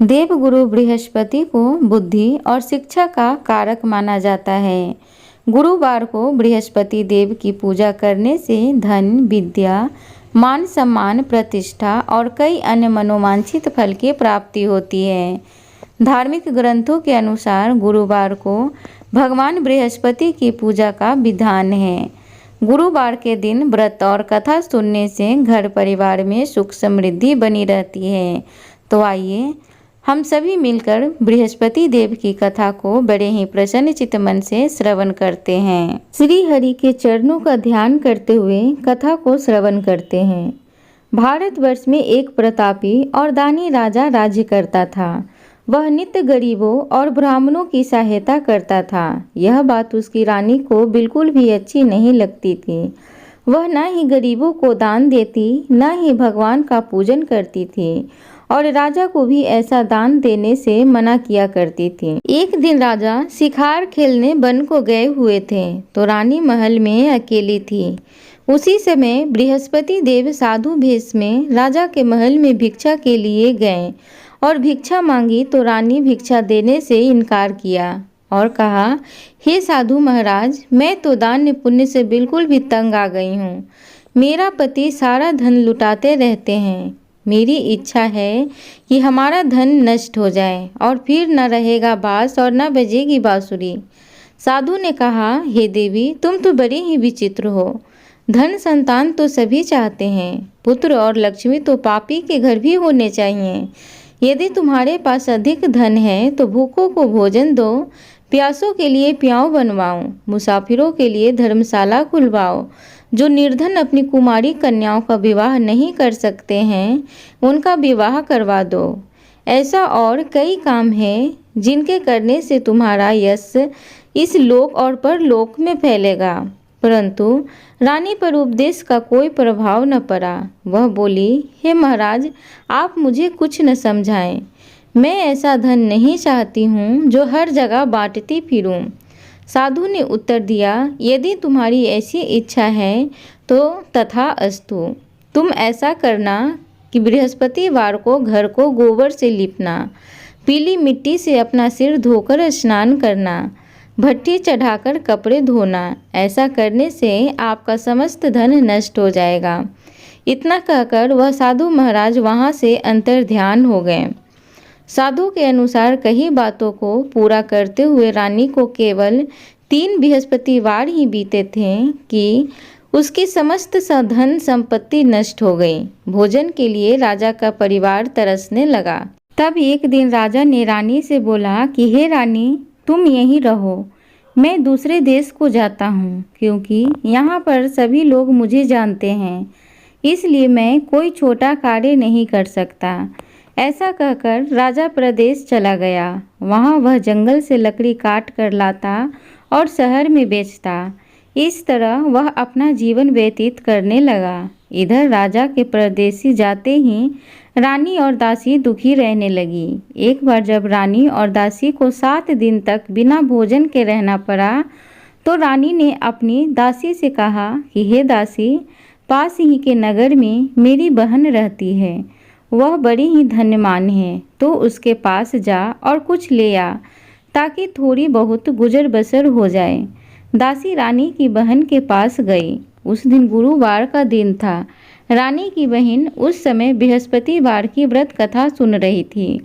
देवगुरु बृहस्पति को बुद्धि और शिक्षा का कारक माना जाता है। गुरुवार को बृहस्पति देव की पूजा करने से धन, विद्या, मान सम्मान, प्रतिष्ठा और कई अन्य मनोवांछित फल की प्राप्ति होती है। धार्मिक ग्रंथों के अनुसार गुरुवार को भगवान बृहस्पति की पूजा का विधान है। गुरुवार के दिन व्रत और कथा सुनने से घर परिवार में सुख समृद्धि बनी रहती है। तो आइए हम सभी मिलकर बृहस्पति देव की कथा को बड़े ही प्रसन्न चित्त मन से श्रवण करते हैं। श्री हरि के चरणों का ध्यान करते हुए कथा को श्रवण करते हैं। भारतवर्ष में एक प्रतापी और दानी राजा राज्य करता था। वह नित्य गरीबों और ब्राह्मणों की सहायता करता था। यह बात उसकी रानी को बिल्कुल भी अच्छी नहीं लगती थी। वह न ही गरीबों को दान देती, न ही भगवान का पूजन करती थी और राजा को भी ऐसा दान देने से मना किया करती थी। एक दिन राजा शिकार खेलने वन को गए हुए थे तो रानी महल में अकेली थी। उसी समय बृहस्पति देव साधु भेष में राजा के महल में भिक्षा के लिए गए और भिक्षा मांगी तो रानी भिक्षा देने से इनकार किया और कहा, हे साधु महाराज, मैं तो दान पुण्य से बिल्कुल भी तंग आ गई हूँ। मेरा पति सारा धन लुटाते रहते हैं। मेरी इच्छा है कि हमारा धन नष्ट हो जाए और फिर न रहेगा बांस और न बजेगी बांसुरी। साधु ने कहा, हे देवी, तुम तो बड़ी ही विचित्र हो। धन संतान तो सभी चाहते हैं, पुत्र और लक्ष्मी तो पापी के घर भी होने चाहिए। यदि तुम्हारे पास अधिक धन है तो भूखों को भोजन दो, प्यासों के लिए प्याऊ बनवाओ, मुसाफिरों के लिए धर्मशाला खुलवाओ। जो निर्धन अपनी कुमारी कन्याओं का विवाह नहीं कर सकते हैं, उनका विवाह करवा दो। ऐसा और कई काम हैं जिनके करने से तुम्हारा यश इस लोक और परलोक में फैलेगा। परंतु रानी पर उपदेश का कोई प्रभाव न पड़ा। वह बोली, हे महाराज, आप मुझे कुछ न समझाएं। मैं ऐसा धन नहीं चाहती हूँ जो हर जगह बांटती फिरूं। साधु ने उत्तर दिया, यदि तुम्हारी ऐसी इच्छा है तो तथा अस्तु। तुम ऐसा करना कि बृहस्पतिवार को घर को गोबर से लिपना, पीली मिट्टी से अपना सिर धोकर स्नान करना, भट्टी चढ़ाकर कपड़े धोना। ऐसा करने से आपका समस्त धन नष्ट हो जाएगा। इतना कहकर वह साधु महाराज वहाँ से अंतर्ध्यान हो गए। साधु के अनुसार कई बातों को पूरा करते हुए रानी को केवल 3 बृहस्पतिवार ही बीते थे कि उसकी समस्त धन संपत्ति नष्ट हो गई। भोजन के लिए राजा का परिवार तरसने लगा। तब एक दिन राजा ने रानी से बोला कि हे रानी, तुम यहीं रहो, मैं दूसरे देश को जाता हूँ, क्योंकि यहाँ पर सभी लोग मुझे जानते हैं, इसलिए मैं कोई छोटा कार्य नहीं कर सकता। ऐसा कहकर राजा प्रदेश चला गया। वहाँ वह जंगल से लकड़ी काट कर लाता और शहर में बेचता। इस तरह वह अपना जीवन व्यतीत करने लगा। इधर राजा के परदेसी जाते ही रानी और दासी दुखी रहने लगी। एक बार जब रानी और दासी को 7 दिन तक बिना भोजन के रहना पड़ा तो रानी ने अपनी दासी से कहा कि हे दासी, पास ही के नगर में मेरी बहन रहती है। वह बड़ी ही धन्यवान है, तो उसके पास जा और कुछ ले आ, ताकि थोड़ी बहुत गुजर बसर हो जाए। दासी रानी की बहन के पास गई। उस दिन गुरुवार का दिन था। रानी की बहन उस समय बृहस्पतिवार की व्रत कथा सुन रही थी।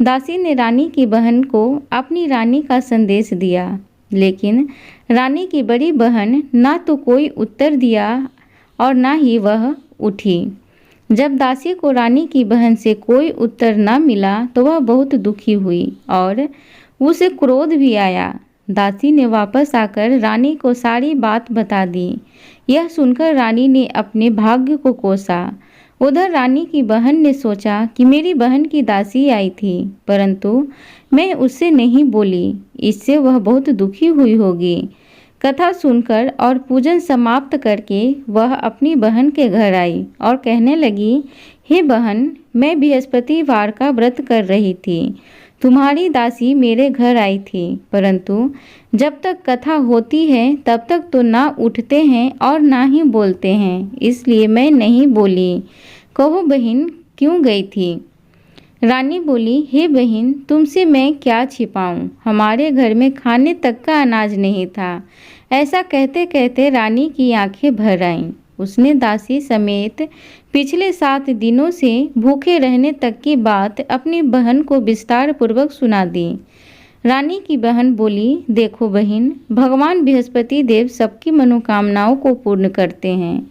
दासी ने रानी की बहन को अपनी रानी का संदेश दिया, लेकिन रानी की बड़ी बहन ना तो कोई उत्तर दिया और ना ही वह उठी। जब दासी को रानी की बहन से कोई उत्तर न मिला तो वह बहुत दुखी हुई और उसे क्रोध भी आया। दासी ने वापस आकर रानी को सारी बात बता दी। यह सुनकर रानी ने अपने भाग्य को कोसा। उधर रानी की बहन ने सोचा कि मेरी बहन की दासी आई थी, परंतु मैं उससे नहीं बोली, इससे वह बहुत दुखी हुई होगी। कथा सुनकर और पूजन समाप्त करके वह अपनी बहन के घर आई और कहने लगी, हे बहन, मैं बृहस्पतिवार का व्रत कर रही थी। तुम्हारी दासी मेरे घर आई थी, परंतु जब तक कथा होती है तब तक तो ना उठते हैं और ना ही बोलते हैं, इसलिए मैं नहीं बोली। कहो बहन, क्यों गई थी? रानी बोली, हे बहन, तुमसे मैं क्या छिपाऊं? हमारे घर में खाने तक का अनाज नहीं था। ऐसा कहते कहते रानी की आंखें भर आईं। उसने दासी समेत पिछले 7 दिनों से भूखे रहने तक की बात अपनी बहन को विस्तार पूर्वक सुना दी। रानी की बहन बोली, देखो बहन, भगवान बृहस्पति देव सबकी मनोकामनाओं को पूर्ण करते हैं।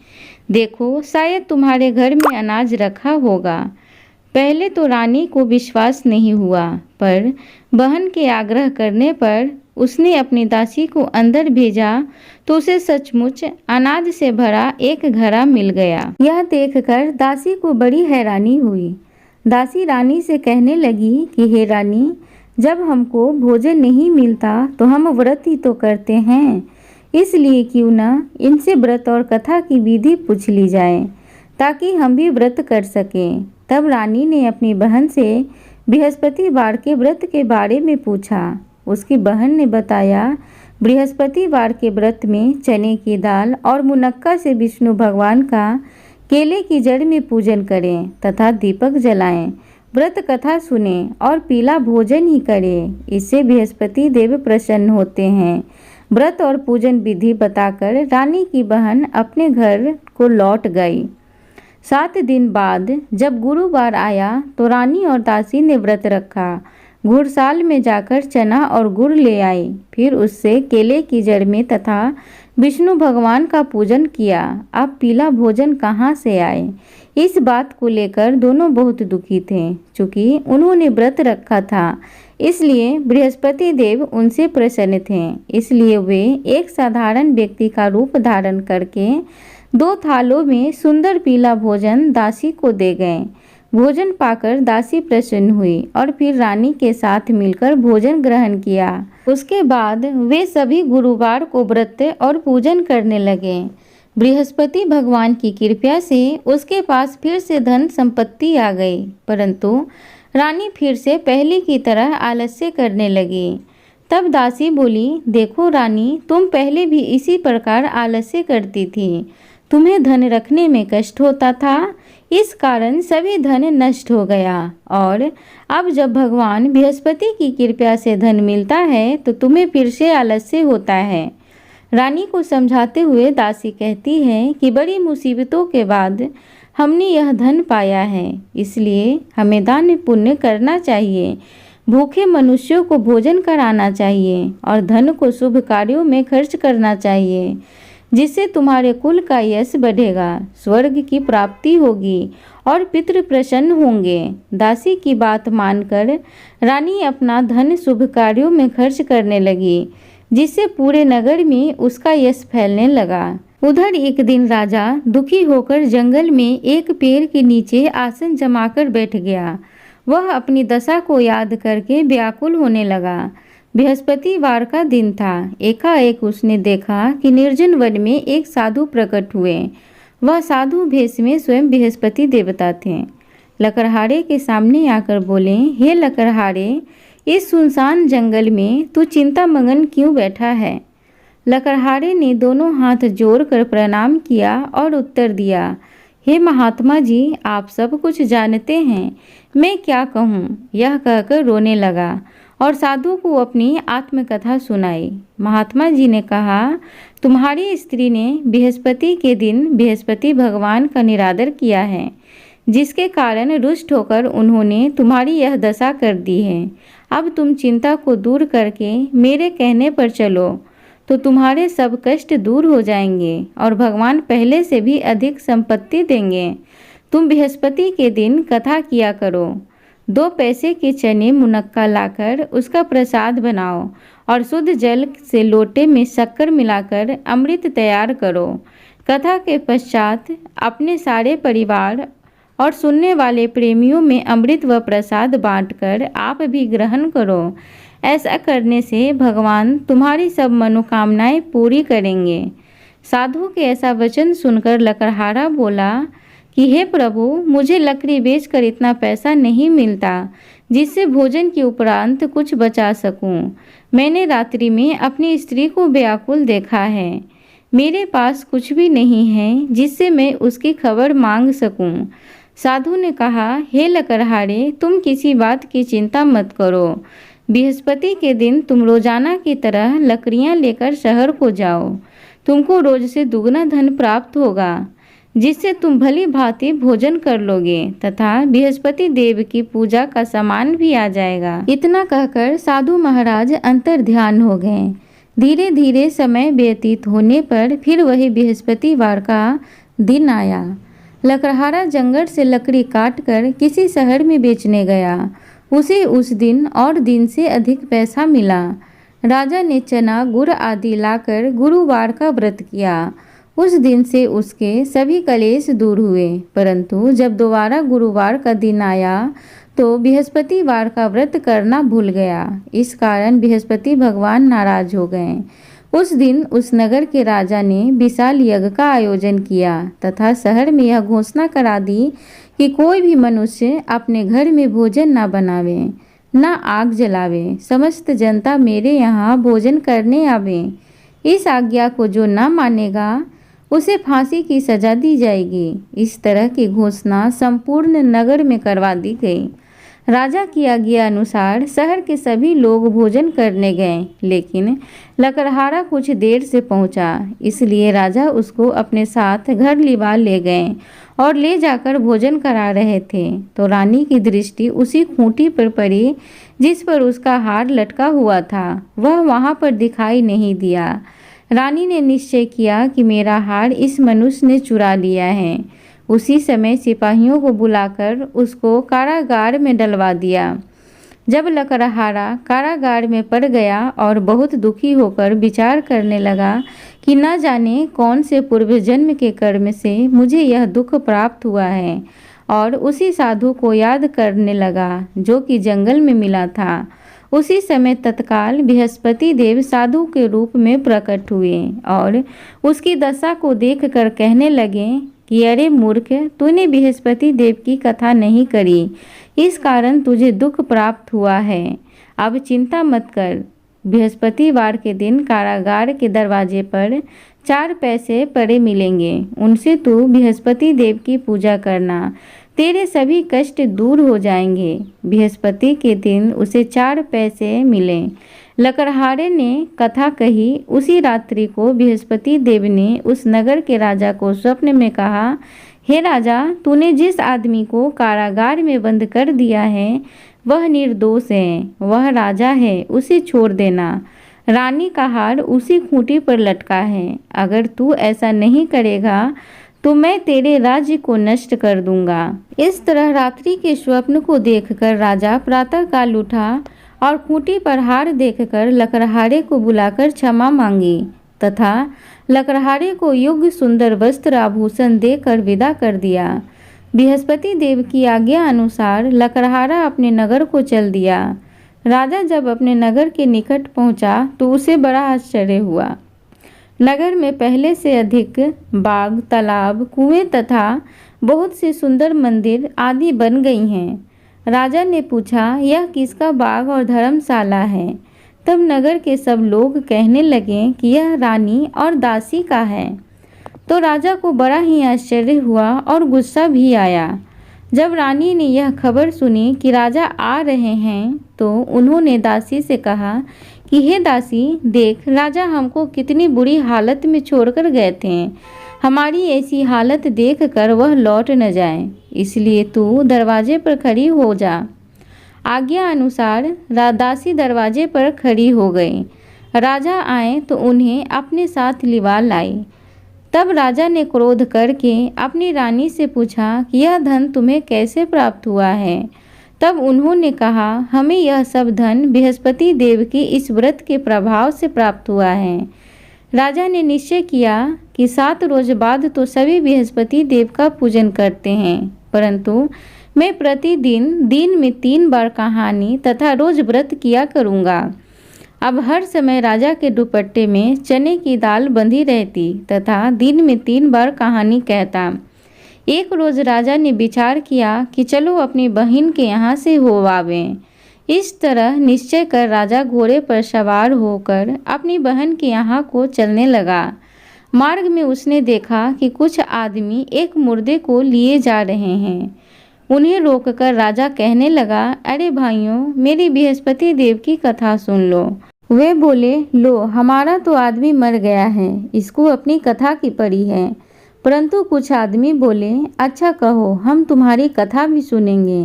देखो, शायद तुम्हारे घर में अनाज रखा होगा। पहले तो रानी को विश्वास नहीं हुआ, पर बहन के आग्रह करने पर उसने अपनी दासी को अंदर भेजा तो उसे सचमुच अनाज से भरा एक घड़ा मिल गया। यह देखकर दासी को बड़ी हैरानी हुई। दासी रानी से कहने लगी कि हे रानी, जब हमको भोजन नहीं मिलता तो हम व्रत ही तो करते हैं, इसलिए क्यों न इनसे व्रत और कथा की विधि पूछ ली जाए ताकि हम भी व्रत कर सकें। तब रानी ने अपनी बहन से बृहस्पतिवार के व्रत के बारे में पूछा। उसकी बहन ने बताया, बृहस्पतिवार के व्रत में चने की दाल और मुनक्का से विष्णु भगवान का केले की जड़ में पूजन करें तथा दीपक जलाएं, व्रत कथा सुने और पीला भोजन ही करें। इससे बृहस्पति देव प्रसन्न होते हैं। व्रत और पूजन विधि बताकर रानी की बहन अपने घर को लौट गई। 7 दिन बाद जब गुरुवार आया तो रानी और दासी ने व्रत रखा। घुड़साल में जाकर चना और गुड़ ले आई, फिर उससे केले की जड़ में तथा विष्णु भगवान का पूजन किया। अब पीला भोजन कहाँ से आए? इस बात को लेकर दोनों बहुत दुखी थे। चूँकि उन्होंने व्रत रखा था, इसलिए बृहस्पति देव उनसे प्रसन्न थे। इसलिए वे एक साधारण व्यक्ति का रूप धारण करके 2 थालों में सुंदर पीला भोजन दासी को दे गए। भोजन पाकर दासी प्रसन्न हुई और फिर रानी के साथ मिलकर भोजन ग्रहण किया। उसके बाद वे सभी गुरुवार को व्रत और पूजन करने लगे। बृहस्पति भगवान की कृपा से उसके पास फिर से धन संपत्ति आ गई, परंतु रानी फिर से पहले की तरह आलस्य करने लगी। तब दासी बोली, देखो रानी, तुम पहले भी इसी प्रकार आलस्य करती थी। तुम्हें धन रखने में कष्ट होता था, इस कारण सभी धन नष्ट हो गया, और अब जब भगवान बृहस्पति की कृपा से धन मिलता है तो तुम्हें फिर से आलस्य होता है। रानी को समझाते हुए दासी कहती है कि बड़ी मुसीबतों के बाद हमने यह धन पाया है, इसलिए हमें दान पुण्य करना चाहिए, भूखे मनुष्यों को भोजन कराना चाहिए और धन को शुभ कार्यों में खर्च करना चाहिए, जिससे तुम्हारे कुल का यश बढ़ेगा, स्वर्ग की प्राप्ति होगी और पितृ प्रसन्न होंगे। दासी की बात मानकर रानी अपना धन शुभ कार्यों में खर्च करने लगी, जिससे पूरे नगर में उसका यश फैलने लगा। उधर एक दिन राजा दुखी होकर जंगल में एक पेड़ के नीचे आसन जमाकर बैठ गया। वह अपनी दशा को याद करके व्याकुल होने लगा। बृहस्पतिवार का दिन था। एकाएक उसने देखा कि निर्जन वन में एक साधु प्रकट हुए। वह साधु भेष में स्वयं बृहस्पति देवता थे। लकड़हारे के सामने आकर बोले, हे लकड़हारे, इस सुनसान जंगल में तू चिंता मगन क्यों बैठा है? लकड़हारे ने दोनों हाथ जोड़कर प्रणाम किया और उत्तर दिया, हे महात्मा जी, आप सब कुछ जानते हैं, मैं क्या कहूँ? यह कहकर रोने लगा और साधु को अपनी आत्मकथा सुनाई। महात्मा जी ने कहा, तुम्हारी स्त्री ने बृहस्पति के दिन बृहस्पति भगवान का निरादर किया है, जिसके कारण रुष्ट होकर उन्होंने तुम्हारी यह दशा कर दी है। अब तुम चिंता को दूर करके मेरे कहने पर चलो तो तुम्हारे सब कष्ट दूर हो जाएंगे और भगवान पहले से भी अधिक संपत्ति देंगे। तुम बृहस्पति के दिन कथा किया करो। 2 पैसे के चने मुनक्का लाकर उसका प्रसाद बनाओ और शुद्ध जल से लोटे में शक्कर मिलाकर अमृत तैयार करो। कथा के पश्चात अपने सारे परिवार और सुनने वाले प्रेमियों में अमृत व प्रसाद बांटकर आप भी ग्रहण करो। ऐसा करने से भगवान तुम्हारी सब मनोकामनाएं पूरी करेंगे। साधु के ऐसा वचन सुनकर लकड़हारा बोला कि हे प्रभु, मुझे लकड़ी बेचकर इतना पैसा नहीं मिलता जिससे भोजन के उपरांत कुछ बचा सकूं। मैंने रात्रि में अपनी स्त्री को व्याकुल देखा है। मेरे पास कुछ भी नहीं है जिससे मैं उसकी खबर मांग सकूं। साधु ने कहा, हे लकड़हारे, तुम किसी बात की चिंता मत करो। बृहस्पति के दिन तुम रोजाना की तरह लकड़ियां लेकर शहर को जाओ। तुमको रोज से दुगना धन प्राप्त होगा, जिससे तुम भली भांति भोजन कर लोगे तथा बृहस्पति देव की पूजा का सामान भी आ जाएगा। इतना कहकर साधु महाराज अंतर ध्यान हो गए। धीरे धीरे समय व्यतीत होने पर फिर वही बृहस्पतिवार का दिन आया। लकड़हारा जंगल से लकड़ी काटकर किसी शहर में बेचने गया। उसे उस दिन और दिन से अधिक पैसा मिला। राजा ने चना गुड़ आदि लाकर गुरुवार का व्रत किया। उस दिन से उसके सभी कलेश दूर हुए। परंतु जब दोबारा गुरुवार का दिन आया तो बृहस्पतिवार का व्रत करना भूल गया। इस कारण बृहस्पति भगवान नाराज हो गए। उस दिन उस नगर के राजा ने विशाल यज्ञ का आयोजन किया तथा शहर में यह घोषणा करा दी कि कोई भी मनुष्य अपने घर में भोजन न बनावे, न आग जलावे। समस्त जनता मेरे यहाँ भोजन करने आवे। इस आज्ञा को जो न मानेगा उसे फांसी की सजा दी जाएगी। इस तरह की घोषणा संपूर्ण नगर में करवा दी गई। राजा की आज्ञा अनुसार शहर के सभी लोग भोजन करने गए, लेकिन लकड़हारा कुछ देर से पहुंचा, इसलिए राजा उसको अपने साथ घर लिवा ले गए और ले जाकर भोजन करा रहे थे तो रानी की दृष्टि उसी खूंटी पर पड़ी जिस पर उसका हार लटका हुआ था। वह वहां पर दिखाई नहीं दिया। रानी ने निश्चय किया कि मेरा हार इस मनुष्य ने चुरा लिया है। उसी समय सिपाहियों को बुलाकर उसको कारागार में डलवा दिया। जब लकड़हारा कारागार में पड़ गया और बहुत दुखी होकर विचार करने लगा कि न जाने कौन से पूर्व जन्म के कर्म से मुझे यह दुख प्राप्त हुआ है, और उसी साधु को याद करने लगा जो कि जंगल में मिला था। उसी समय तत्काल बृहस्पति देव साधु के रूप में प्रकट हुए और उसकी दशा को देखकर कहने लगे कि अरे मूर्ख, तूने बृहस्पति देव की कथा नहीं करी, इस कारण तुझे दुख प्राप्त हुआ है। अब चिंता मत कर। बृहस्पतिवार के दिन कारागार के दरवाजे पर 4 पैसे पड़े मिलेंगे। उनसे तू बृहस्पति देव की पूजा करना, तेरे सभी कष्ट दूर हो जाएंगे। बृहस्पति के दिन उसे 4 पैसे मिले। लकड़हारे ने कथा कही। उसी रात्रि को बृहस्पति देव ने उस नगर के राजा को स्वप्न में कहा, हे राजा, तूने जिस आदमी को कारागार में बंद कर दिया है वह निर्दोष है, वह राजा है, उसे छोड़ देना। रानी का हार उसी खूंटी पर लटका है। अगर तू ऐसा नहीं करेगा तो मैं तेरे राज्य को नष्ट कर दूंगा। इस तरह रात्रि के स्वप्न को देखकर राजा प्रातःकाल उठा और खूंटी पर हार देखकर लकड़हारे को बुलाकर क्षमा मांगी तथा लकड़हारे को योग्य सुंदर वस्त्र आभूषण देकर विदा कर दिया। बृहस्पति देव की आज्ञा अनुसार लकड़हारा अपने नगर को चल दिया। राजा जब अपने नगर के निकट पहुंचा तो उसे बड़ा आश्चर्य हुआ। नगर में पहले से अधिक बाग, तालाब, कुएं तथा बहुत से सुंदर मंदिर आदि बन गई हैं। राजा ने पूछा, यह किसका बाग और धर्मशाला है? तब नगर के सब लोग कहने लगे कि यह रानी और दासी का है। तो राजा को बड़ा ही आश्चर्य हुआ और गुस्सा भी आया। जब रानी ने यह खबर सुनी कि राजा आ रहे हैं तो उन्होंने दासी से कहा कि हे दासी, देख, राजा हमको कितनी बुरी हालत में छोड़कर गए थे। हमारी ऐसी हालत देखकर वह लौट न जाए, इसलिए तू दरवाजे पर खड़ी हो जा। आज्ञा अनुसार दासी दरवाजे पर खड़ी हो गई। राजा आए तो उन्हें अपने साथ लिवा लाई। तब राजा ने क्रोध करके अपनी रानी से पूछा कि यह धन तुम्हें कैसे प्राप्त हुआ है? तब उन्होंने कहा, हमें यह सब धन बृहस्पति देव की इस व्रत के प्रभाव से प्राप्त हुआ है। राजा ने निश्चय किया कि 7 रोज बाद तो सभी बृहस्पति देव का पूजन करते हैं, परंतु मैं प्रतिदिन दिन में 3 बार कहानी तथा रोज व्रत किया करूँगा। अब हर समय राजा के दुपट्टे में चने की दाल बंधी रहती तथा दिन में 3 बार कहानी कहता। एक रोज राजा ने विचार किया कि चलो अपनी बहन के यहाँ से हो आवें। इस तरह निश्चय कर राजा घोड़े पर सवार होकर अपनी बहन के यहाँ को चलने लगा। मार्ग में उसने देखा कि कुछ आदमी एक मुर्दे को लिए जा रहे हैं। उन्हें रोककर राजा कहने लगा, अरे भाइयों, मेरी बृहस्पति देव की कथा सुन लो। वे बोले, लो, हमारा तो आदमी मर गया है, इसको अपनी कथा की पड़ी है। परंतु कुछ आदमी बोले, अच्छा कहो, हम तुम्हारी कथा भी सुनेंगे।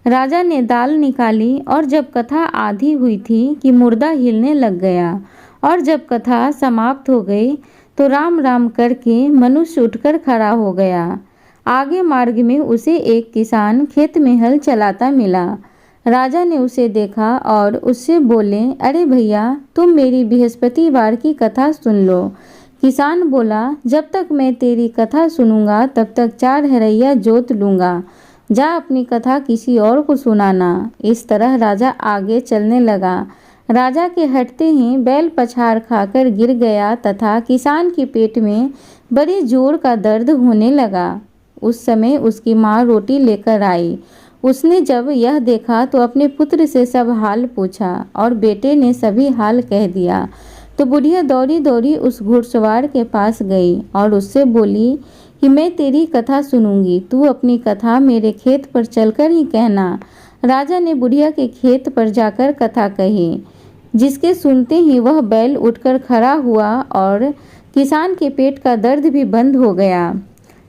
राजा ने दाल निकाली और जब कथा आधी हुई थी कि मुर्दा हिलने लग गया, और जब कथा समाप्त हो गई तो राम राम करके मनुष्य उठकर खड़ा हो गया। आगे मार्ग में उसे एक किसान खेत में हल चलाता मिला। राजा ने उसे देखा और उससे बोले, अरे भैया, तुम मेरी बृहस्पतिवार की कथा सुन लो। किसान बोला, जब तक मैं तेरी कथा सुनूंगा तब तक 4 हरैया जोत लूंगा। जा अपनी कथा किसी और को सुनाना। इस तरह राजा आगे चलने लगा। राजा के हटते ही बैल पछाड़ खाकर गिर गया तथा किसान के पेट में बड़े जोर का दर्द होने लगा। उस समय उसकी माँ रोटी लेकर आई। उसने जब यह देखा तो अपने पुत्र से सब हाल पूछा और बेटे ने सभी हाल कह दिया। तो बुढ़िया दौड़ी दौड़ी उस घुड़सवार के पास गई और उससे बोली कि मैं तेरी कथा सुनूंगी, तू अपनी कथा मेरे खेत पर चलकर ही कहना। राजा ने बुढ़िया के खेत पर जाकर कथा कही, जिसके सुनते ही वह बैल उठकर खड़ा हुआ और किसान के पेट का दर्द भी बंद हो गया।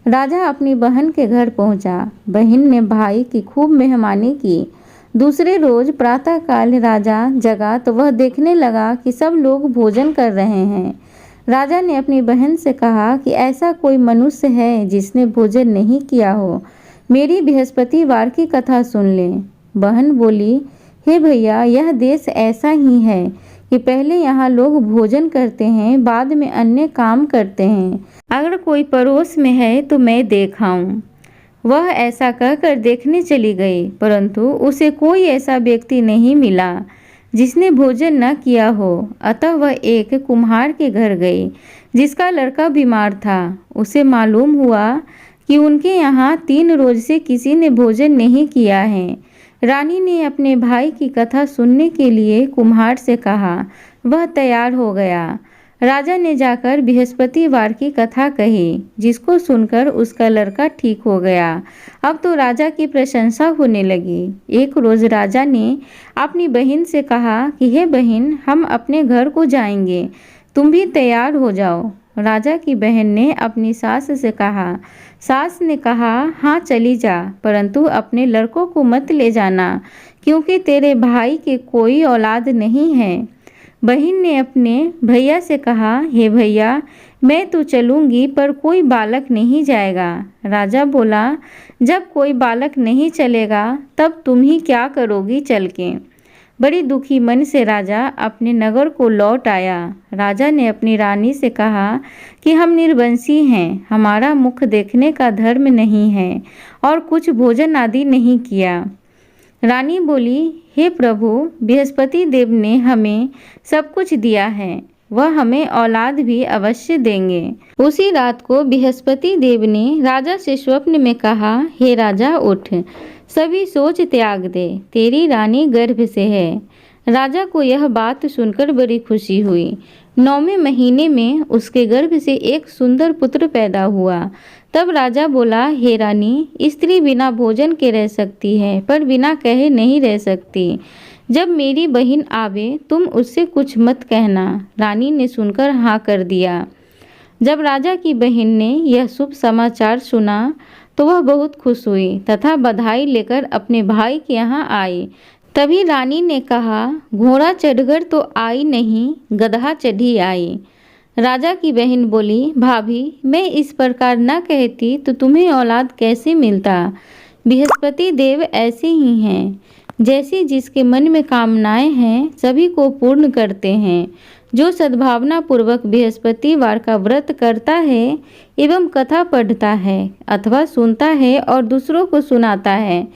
राजा अपनी बहन के घर पहुंचा। बहन ने भाई की खूब मेहमानी की। दूसरे रोज प्रातःकाल राजा जगा तो वह देखने लगा कि सब लोग भोजन कर रहे हैं। राजा ने अपनी बहन से कहा कि ऐसा कोई मनुष्य है जिसने भोजन नहीं किया हो, मेरी बृहस्पतिवार की कथा सुन ले। बहन बोली, हे भैया, यह देश ऐसा ही है कि पहले यहाँ लोग भोजन करते हैं, बाद में अन्य काम करते हैं। अगर कोई पड़ोस में है तो मैं देख आऊं। वह ऐसा कहकर देखने चली गई, परंतु उसे कोई ऐसा व्यक्ति नहीं मिला जिसने भोजन न किया हो। अतः वह एक कुम्हार के घर गई जिसका लड़का बीमार था। उसे मालूम हुआ कि उनके यहाँ 3 रोज से किसी ने भोजन नहीं किया है। रानी ने अपने भाई की कथा सुनने के लिए कुम्हार से कहा। वह तैयार हो गया। राजा ने जाकर बृहस्पतिवार की कथा कही, जिसको सुनकर उसका लड़का ठीक हो गया। अब तो राजा की प्रशंसा होने लगी। एक रोज राजा ने अपनी बहन से कहा कि हे बहन, हम अपने घर को जाएंगे, तुम भी तैयार हो जाओ। राजा की बहन ने अपनी सास से कहा। सास ने कहा, हाँ चली जा, परंतु अपने लड़कों को मत ले जाना, क्योंकि तेरे भाई के कोई औलाद नहीं है। बहन ने अपने भैया से कहा, हे भैया, मैं तो चलूंगी पर कोई बालक नहीं जाएगा। राजा बोला, जब कोई बालक नहीं चलेगा तब तुम ही क्या करोगी चल के। बड़ी दुखी मन से राजा अपने नगर को लौट आया। राजा ने अपनी रानी से कहा कि हम निर्वंशी हैं, हमारा मुख देखने का धर्म नहीं है और कुछ भोजन आदि नहीं किया। रानी बोली, हे प्रभु, बृहस्पति देव ने हमें सब कुछ दिया है, वह हमें औलाद भी अवश्य देंगे। उसी रात को बृहस्पति देव ने राजा से स्वप्न में कहा, हे राजा, उठ, सभी सोच त्याग दे, तेरी रानी गर्भ से है। राजा को यह बात सुनकर बड़ी खुशी हुई। 9वें महीने में उसके गर्भ से एक सुंदर पुत्र पैदा हुआ। तब राजा बोला, हे रानी, स्त्री बिना भोजन के रह सकती है, पर बिना कहे नहीं रह सकती। जब मेरी बहन आवे तुम उससे कुछ मत कहना। रानी ने सुनकर हाँ कर दिया। जब राजा की बहन ने यह शुभ समाचार सुना तो वह बहुत खुश हुई तथा बधाई लेकर अपने भाई के यहाँ आई। तभी रानी ने कहा, घोड़ा चढ़कर तो आई नहीं, गधा चढ़ी आई। राजा की बहन बोली, भाभी, मैं इस प्रकार न कहती तो तुम्हें औलाद कैसे मिलता। बृहस्पति देव ऐसे ही हैं, जैसी जिसके मन में कामनाएं हैं सभी को पूर्ण करते हैं। जो सद्भावना पूर्वक बृहस्पतिवार का व्रत करता है एवं कथा पढ़ता है अथवा सुनता है और दूसरों को सुनाता है,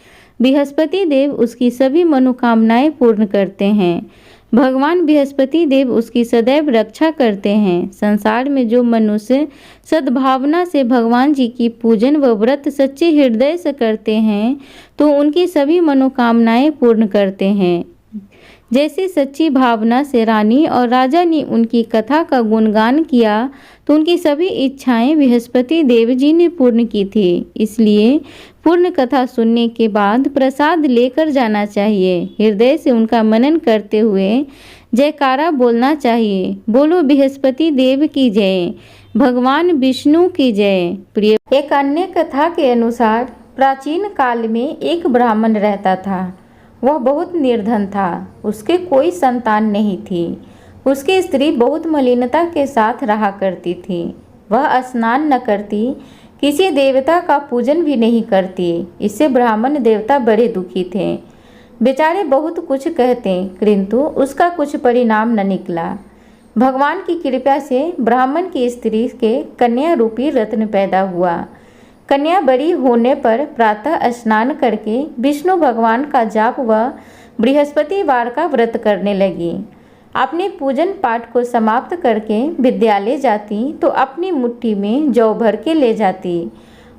बृहस्पति देव उसकी सभी मनोकामनाएं पूर्ण करते हैं। भगवान बृहस्पति देव उसकी सदैव रक्षा करते हैं। संसार में जो मनुष्य सद्भावना से भगवान जी की पूजन व व्रत सच्चे हृदय से करते हैं तो उनकी सभी मनोकामनाएं पूर्ण करते हैं। जैसे सच्ची भावना से रानी और राजा ने उनकी कथा का गुणगान किया तो उनकी सभी इच्छाएं बृहस्पति देव जी ने पूर्ण की थी। इसलिए पूर्ण कथा सुनने के बाद प्रसाद लेकर जाना चाहिए। हृदय से उनका मनन करते हुए जयकारा बोलना चाहिए। बोलो बृहस्पति देव की जय, भगवान विष्णु की जय। प्रिय, एक अन्य कथा के अनुसार प्राचीन काल में एक ब्राह्मण रहता था। वह बहुत निर्धन था, उसके कोई संतान नहीं थी। उसकी स्त्री बहुत मलिनता के साथ रहा करती थी। वह स्नान न करती, किसी देवता का पूजन भी नहीं करती। इससे ब्राह्मण देवता बड़े दुखी थे। बेचारे बहुत कुछ कहते किंतु उसका कुछ परिणाम न निकला। भगवान की कृपा से ब्राह्मण की स्त्री के कन्या रूपी रत्न पैदा हुआ। कन्या बड़ी होने पर प्रातः स्नान करके विष्णु भगवान का जाप व बृहस्पतिवार का व्रत करने लगी। अपने पूजन पाठ को समाप्त करके विद्यालय जाती तो अपनी मुट्ठी में जौ भर के ले जाती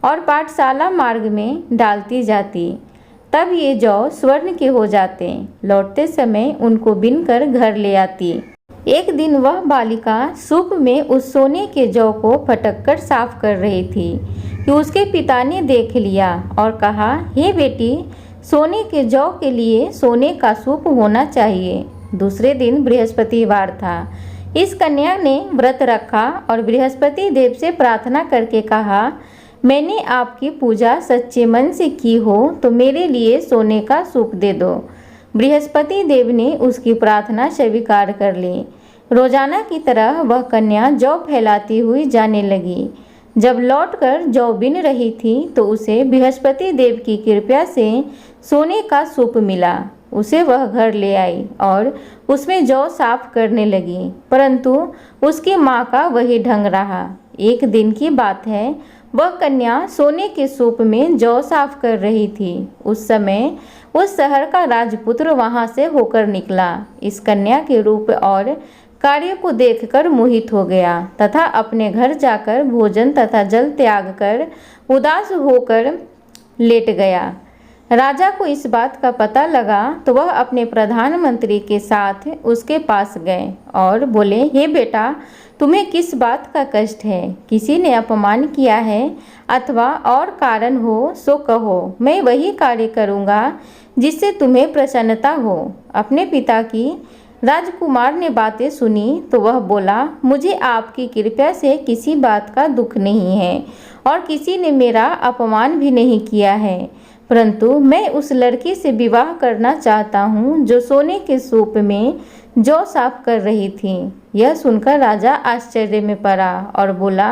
और पाठशाला मार्ग में डालती जाती। तब ये जौ स्वर्ण के हो जाते। लौटते समय उनको बीनकर घर ले आती। एक दिन वह बालिका सूप में उस सोने के जौ को फटक कर साफ कर रही थी कि उसके पिता ने देख लिया और कहा, हे बेटी, सोने के जौ के लिए सोने का सूप होना चाहिए। दूसरे दिन बृहस्पतिवार था। इस कन्या ने व्रत रखा और बृहस्पति देव से प्रार्थना करके कहा, मैंने आपकी पूजा सच्चे मन से की हो तो मेरे लिए सोने का सूप दे दो। बृहस्पति देव ने उसकी प्रार्थना स्वीकार कर ली। रोजाना की तरह वह कन्या जौ फैलाती हुई जाने लगी। जब लौटकर जौ बीन रही थी तो उसे बृहस्पति देव की कृपा से सोने का सूप मिला। उसे वह घर ले आई और उसमें जौ साफ करने लगी, परंतु उसकी माँ का वही ढंग रहा। एक दिन की बात है, वह कन्या सोने के सूप में जौ साफ कर रही थी। उस समय उस शहर का राजपुत्र वहां से होकर निकला। इस कन्या के रूप और कार्य को देखकर मोहित हो गया तथा अपने घर जाकर भोजन तथा जल त्याग कर उदास होकर लेट गया। राजा को इस बात का पता लगा तो वह अपने प्रधानमंत्री के साथ उसके पास गए और बोले, हे बेटा, तुम्हें किस बात का कष्ट है? किसी ने अपमान किया है अथवा और कारण हो सो कहो, मैं वही कार्य करूँगा जिससे तुम्हें प्रसन्नता हो। अपने पिता की राजकुमार ने बातें सुनी तो वह बोला, मुझे आपकी कृपा से किसी बात का दुख नहीं है और किसी ने मेरा अपमान भी नहीं किया है, परंतु मैं उस लड़की से विवाह करना चाहता हूँ जो सोने के सूप में जौ साफ कर रही थी। यह सुनकर राजा आश्चर्य में पड़ा और बोला,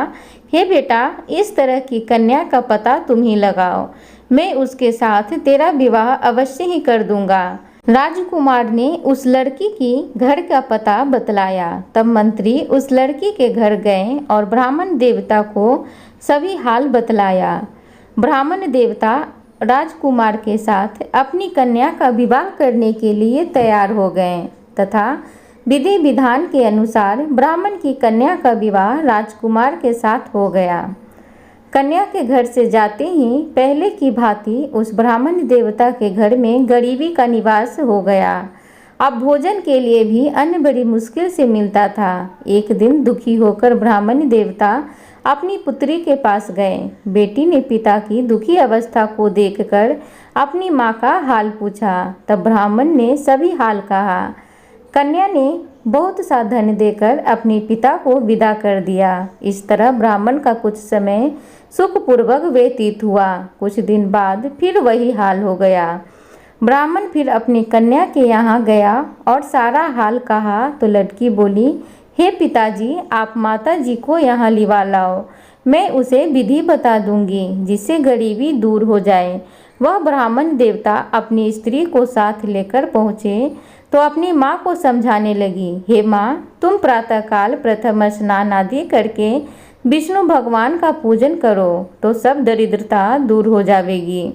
हे बेटा, इस तरह की कन्या का पता तुम ही लगाओ, मैं उसके साथ तेरा विवाह अवश्य ही कर दूंगा। राजकुमार ने उस लड़की की घर का पता बतलाया। तब मंत्री उस लड़की के घर गए और ब्राह्मण देवता को सभी हाल बतलाया। ब्राह्मण देवता राजकुमार के साथ अपनी कन्या का विवाह करने के लिए तैयार हो गए तथा विधि विधान के अनुसार ब्राह्मण की कन्या का विवाह राजकुमार के साथ हो गया। कन्या के घर से जाते ही पहले की भांति उस ब्राह्मण देवता के घर में गरीबी का निवास हो गया। अब भोजन के लिए भी अन्न बड़ी मुश्किल से मिलता था। एक दिन दुखी होकर ब्राह्मण देवता अपनी पुत्री के पास गए। बेटी ने पिता की दुखी अवस्था को देखकर अपनी माँ का हाल पूछा। तब ब्राह्मण ने सभी हाल कहा। कन्या ने बहुत सा धन देकर अपने पिता को विदा कर दिया। इस तरह ब्राह्मण का कुछ समय सुखपूर्वक व्यतीत हुआ। कुछ दिन बाद फिर वही हाल हो गया। ब्राह्मण फिर अपनी कन्या के यहाँ गया और सारा हाल कहा तो लड़की बोली, हे पिताजी, आप माता जी को यहाँ लिवा लाओ, मैं उसे विधि बता दूंगी जिससे गरीबी दूर हो जाए। वह ब्राह्मण देवता अपनी स्त्री को साथ लेकर पहुँचे तो अपनी माँ को समझाने लगी, हे माँ, तुम प्रातःकाल प्रथम स्नान आदि करके विष्णु भगवान का पूजन करो तो सब दरिद्रता दूर हो जाएगी।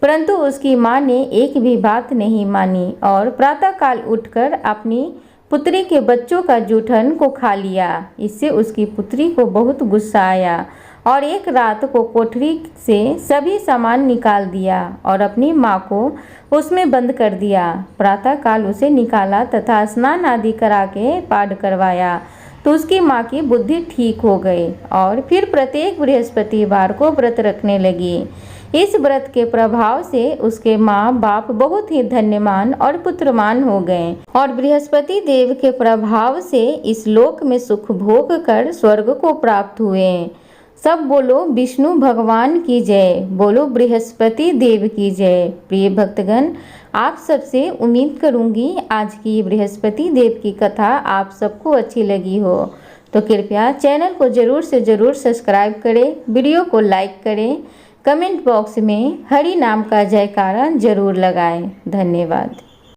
परंतु उसकी माँ ने एक भी बात नहीं मानी और प्रातःकाल उठकर अपनी पुत्री के बच्चों का जूठन को खा लिया। इससे उसकी पुत्री को बहुत गुस्सा आया और एक रात को कोठरी से सभी सामान निकाल दिया और अपनी माँ को उसमें बंद कर दिया। प्रातःकाल उसे निकाला तथा स्नान आदि करा के पाठ करवाया तो उसकी माँ की बुद्धि ठीक हो गई और फिर प्रत्येक बृहस्पतिवार को व्रत रखने लगी। इस व्रत के प्रभाव से उसके माँ बाप बहुत ही धन्यवान और पुत्रवान हो गए और बृहस्पति देव के प्रभाव से इस लोक में सुख भोग कर स्वर्ग को प्राप्त हुए। सब बोलो विष्णु भगवान की जय, बोलो बृहस्पति देव की जय। प्रिय भक्तगण, आप सबसे उम्मीद करूंगी आज की बृहस्पति देव की कथा आप सबको अच्छी लगी हो, तो कृपया चैनल को जरूर से जरूर सब्सक्राइब करें, वीडियो को लाइक करें, कमेंट बॉक्स में हरि नाम का जयकारा जरूर लगाएं। धन्यवाद।